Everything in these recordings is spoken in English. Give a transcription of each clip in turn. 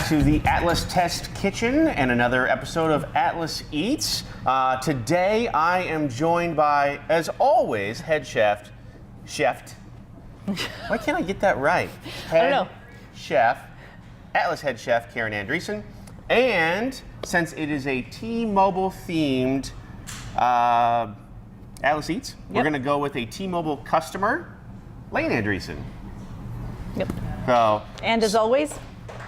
To the Atlas Test Kitchen and another episode of Atlas Eats. Today I am joined by, as always, head chef. Why can't I get that right? I don't know. Chef, Atlas head chef Karen Andreessen, and since it is a T-Mobile themed Atlas Eats, we're going to go with a T-Mobile customer, Lane Andreessen. Yep. So, and as always,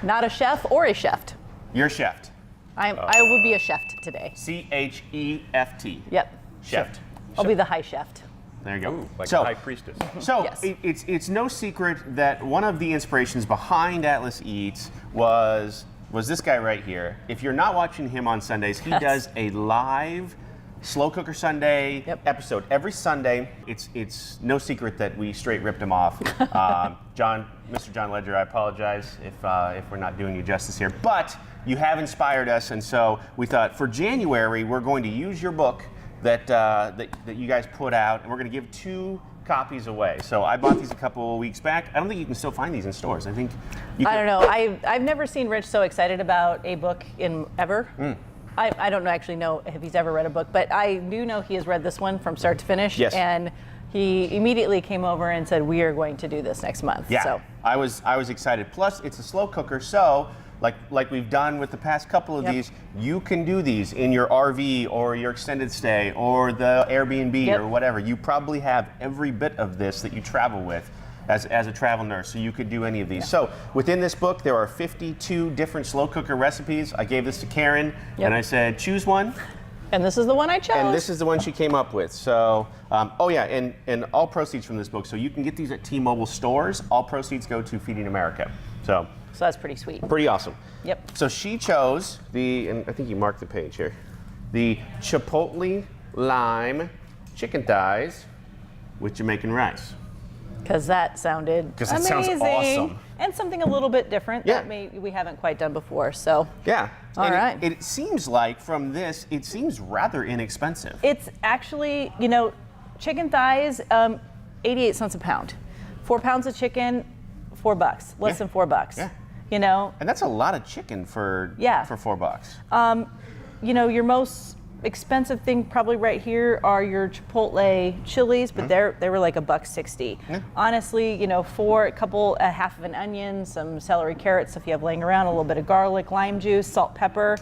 not a chef or a chef. You're chef. I will be a chef today. C-H-E-F-T. Yep. Chef. I'll be the high chef. There you go. Ooh, like a high priestess. So Yes. it's no secret that one of the inspirations behind Atlas Eats was this guy right here. If you're not watching him on Sundays, he does a live Slow Cooker Sunday episode every Sunday. It's no secret that we straight ripped him off. Mr. John Legere, I apologize if we're not doing you justice here, but you have inspired us, and so we thought for January we're going to use your book that you guys put out, and we're going to give 2 copies away. So I bought these a couple of weeks back. I don't think you can still find these in stores. I think you can. I don't know. I've never seen Rich so excited about a book in ever. I don't actually know if he's ever read a book, but I do know he has read this one from start to finish. Yes. And he immediately came over and said, "We are going to do this next month." Yeah. So I was excited. Plus, it's a slow cooker, so like we've done with the past couple of these, you can do these in your RV or your extended stay or the Airbnb or whatever. You probably have every bit of this that you travel with as a travel nurse, so you could do any of these. So within this book, there are 52 different slow cooker recipes. I gave this to Karen, and I said, choose one. And this is the one I chose. And this is the one she came up with. So, and all proceeds from this book. So you can get these at T-Mobile stores. All proceeds go to Feeding America. So that's pretty sweet. Pretty awesome. Yep. So she chose and I think you marked the page here, the Chipotle-Lime chicken thighs with Jamaican rice. Because that sounded amazing. Sounds awesome. And something a little bit different that we haven't quite done before. So yeah. All right. It seems like from this, it seems rather inexpensive. It's actually, chicken thighs, 88 cents a pound. 4 pounds of chicken, $4, less than $4. Yeah. And that's a lot of chicken for $4. Your most expensive thing probably right here are your Chipotle chilies, but they were like $1.60. Yeah. Honestly, for a half of an onion, some celery, carrots if you have laying around, a little bit of garlic, lime juice, salt, pepper,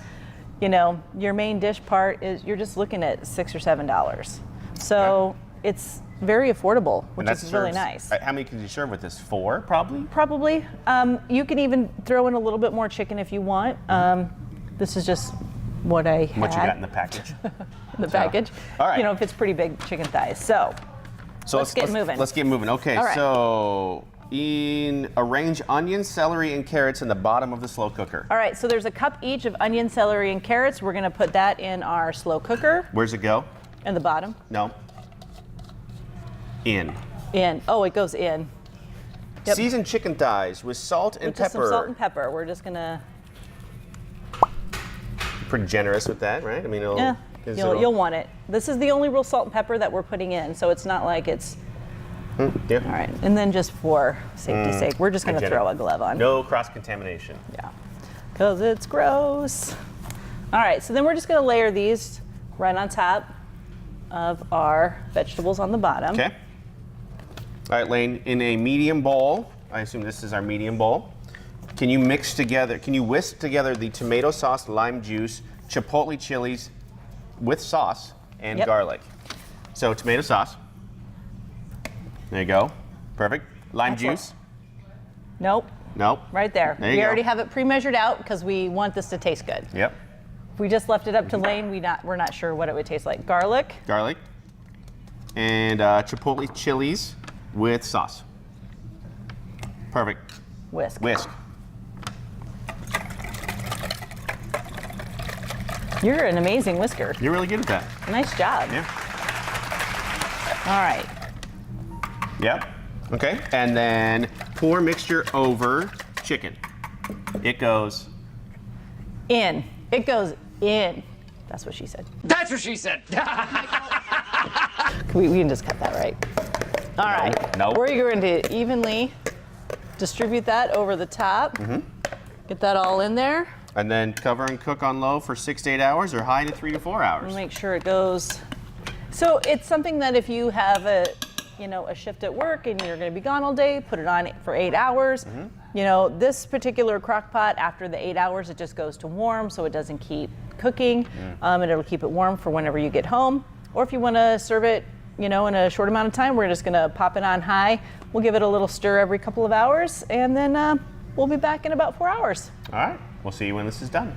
your main dish part is you're just looking at $6 or $7. So it's very affordable, which is really nice. How many can you serve with this? 4, probably? Probably. You can even throw in a little bit more chicken if you want. This is just what I had. What you got in the package. Package. All right. If it's pretty big chicken thighs. So let's get moving. Let's get moving. Okay, all right. So arrange onions, celery, and carrots in the bottom of the slow cooker. All right, so there's a cup each of onion, celery, and carrots. We're going to put that in our slow cooker. Where's it go? In the bottom. No. In. Oh, it goes in. Yep. Seasoned chicken thighs with salt and with pepper. Just some salt and pepper. We're just going to... Pretty generous with that, right? I mean, you'll want it. This is the only real salt and pepper that we're putting in, so it's not like it's... Yeah. All right, and then just for safety's sake, we're just going to throw a glove on. No cross-contamination. Yeah, because it's gross. All right, so then we're just going to layer these right on top of our vegetables on the bottom. Okay. All right, Lane, in a medium bowl, I assume this is our medium bowl, can you whisk together the tomato sauce, lime juice, chipotle chilies with sauce and garlic? So tomato sauce. There you go. Perfect. Lime juice. Nope. Nope. Right there. There you we go. already have it pre-measured out because we want this to taste good. Yep. If we just left it up to Lane, we're not sure what it would taste like. Garlic. Garlic. And chipotle chilies with sauce. Perfect. Whisk. Whisk. You're an amazing whisker. You're really good at that. Nice job. Yeah. All right. Yep. Okay. And then pour mixture over chicken. It goes In. It goes in. That's what she said. That's what she said. We can just cut that, right? All right. Nope. We're going to evenly distribute that over the top. Get that all in there. and then cover and cook on low for 6 to 8 hours or high to 3 to 4 hours. Make sure it goes. So it's something that if you have a shift at work and you're going to be gone all day, put it on for 8 hours. Mm-hmm. This particular crock pot, after the 8 hours, it just goes to warm, so it doesn't keep cooking, and it'll keep it warm for whenever you get home. Or if you want to serve it, in a short amount of time, we're just going to pop it on high. We'll give it a little stir every couple of hours, and then we'll be back in about 4 hours. All right, we'll see you when this is done.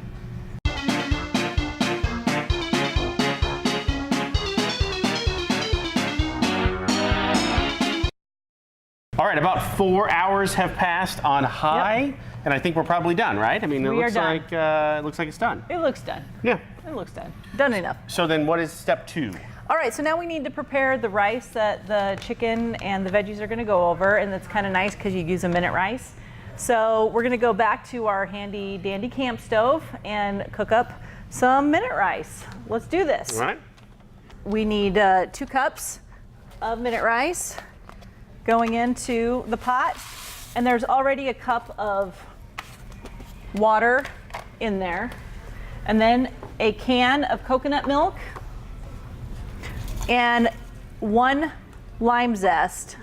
All right, about 4 hours have passed on high, and I think we're probably done, right? I mean, it looks like it's done. It looks done. Yeah. It looks done. Done enough. So then what is step 2? All right, so now we need to prepare the rice that the chicken and the veggies are gonna go over, and that's kind of nice because you use a minute rice. So we're gonna go back to our handy dandy camp stove and cook up some minute rice. Let's do this. All right. We need 2 cups of minute rice going into the pot, and there's already a cup of water in there, and then a can of coconut milk and 1 lime zest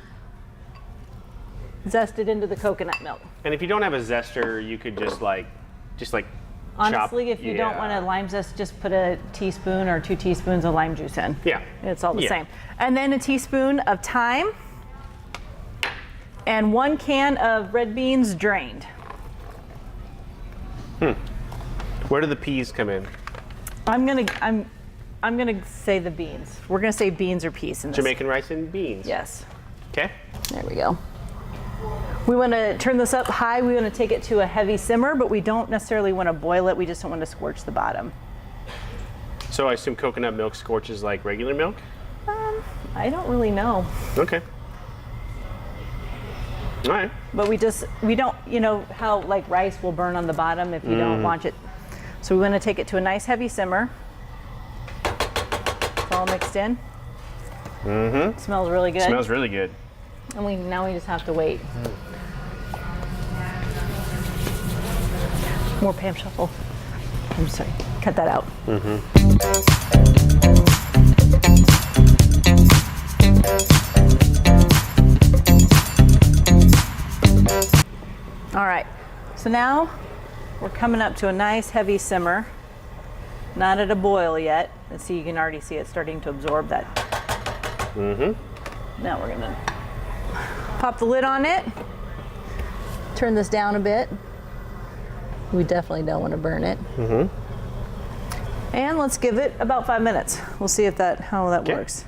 zested into the coconut milk. And if you don't have a zester, you could just like Honestly, chop, if you don't want a lime zest, just put a teaspoon or 2 teaspoons of lime juice in. Yeah. It's all the same. And then a teaspoon of thyme and 1 can of red beans drained. Where do the peas come in? I'm gonna say the beans. We're gonna say beans or peas in this. Jamaican rice and beans. Yes. Okay. There we go. We want to turn this up high. We want to take it to a heavy simmer, but we don't necessarily want to boil it. We just don't want to scorch the bottom. So I assume coconut milk scorches like regular milk? I don't really know. Okay. All right. But we don't, how like rice will burn on the bottom if you don't want it. So we want to take it to a nice heavy simmer. It's all mixed in. Mm-hmm. Smells really good. Smells really good. And now we just have to wait. More Pam Shuffle. I'm sorry, cut that out. All right, so now we're coming up to a nice heavy simmer. Not at a boil yet. And see, you can already see it starting to absorb that. Now we're gonna pop the lid on it. Turn this down a bit. We definitely don't want to burn it. And let's give it about 5 minutes. We'll see how that works.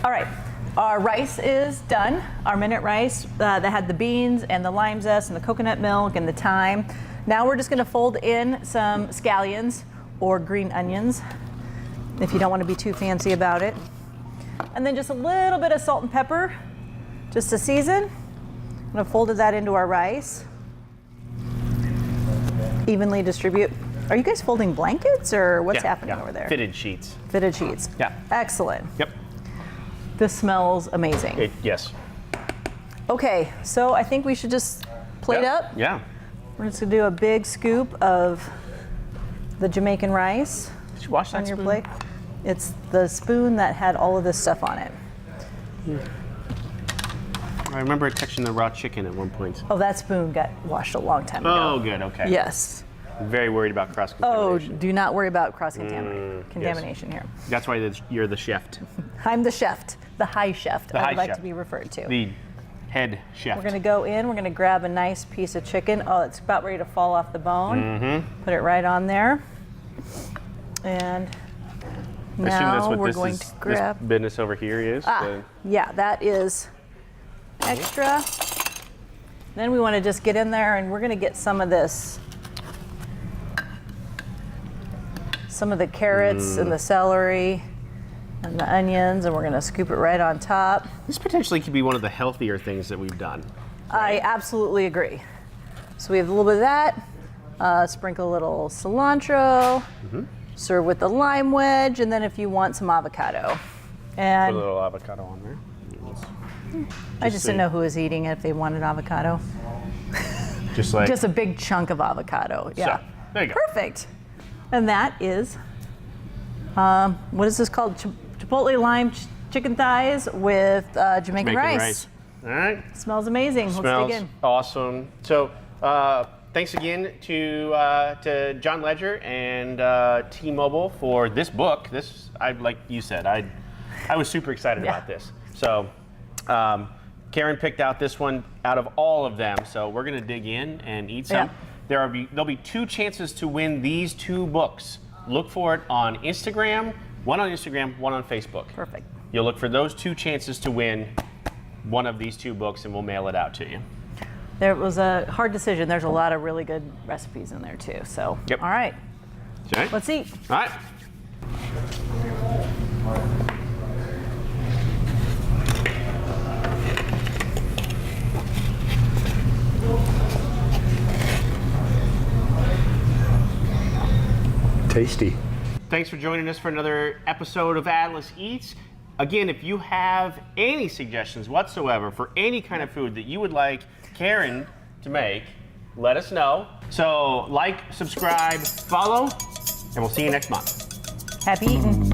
All right, our rice is done. Our minute rice that had the beans and the lime zest and the coconut milk and the thyme. Now we're just gonna fold in some scallions or green onions if you don't want to be too fancy about it. And then just a little bit of salt and pepper just to season. I'm gonna fold that into our rice. Evenly distribute. Are you guys folding blankets or what's happening over there? Fitted sheets. Fitted sheets. Yeah. Excellent. Yep. This smells amazing. Yes. Okay, so I think we should just plate up. Yeah. We're just gonna do a big scoop of the Jamaican rice Did you wash that on your spoon? plate. It's the spoon that had all of this stuff on it. I remember touching the raw chicken at one point. Oh, that spoon got washed a long time ago. Oh, good. Okay. Yes. I'm very worried about Oh, cross-contamination. do not worry about cross-contamination here. That's why you're the chef. I'm the chef, the high chef, The I high would like chef. to be referred to. The head chef. We're gonna go in, we're gonna grab a nice piece of chicken. Oh, it's about ready to fall off the bone. Put it right on there. And I assume that's Now what we're this going is. to grab. This business over here is. Yeah, that is extra. Then we want to just get in there and we're going to get some of this, some of the carrots and the celery and the onions, and we're going to scoop it right on top. This potentially could be one of the healthier things that we've done. I absolutely agree. So we have a little bit of that, sprinkle a little cilantro, serve with the lime wedge, and then if you want some avocado. Put And a little avocado on there. I just didn't know who was eating it if they wanted avocado. Just like Just a big chunk of avocado. Yeah. so. There you go. Perfect. And that is, what is this called? Chipotle-Lime chicken thighs with Jamaican rice. All right. Smells amazing. Let's Smells dig in. awesome. So thanks again to John Legere and T-Mobile for this book. This, like you said, I was super excited about this. So Karen picked out this one out of all of them. So we're gonna dig in and eat some. Yeah. There'll be 2 chances to win these 2 books. Look for it on Instagram, one on Instagram, one on Facebook. Perfect. You'll look for those 2 chances to win one of these 2 books, and we'll mail it out to you. There was a hard decision. There's a lot of really good recipes in there too. So, Yep. all right, Okay. let's eat. All right. Tasty. Thanks for joining us for another episode of Atlas Eats. Again, if you have any suggestions whatsoever for any kind of food that you would like Karen to make, let us know. So like, subscribe, follow, and we'll see you next month. Happy eating.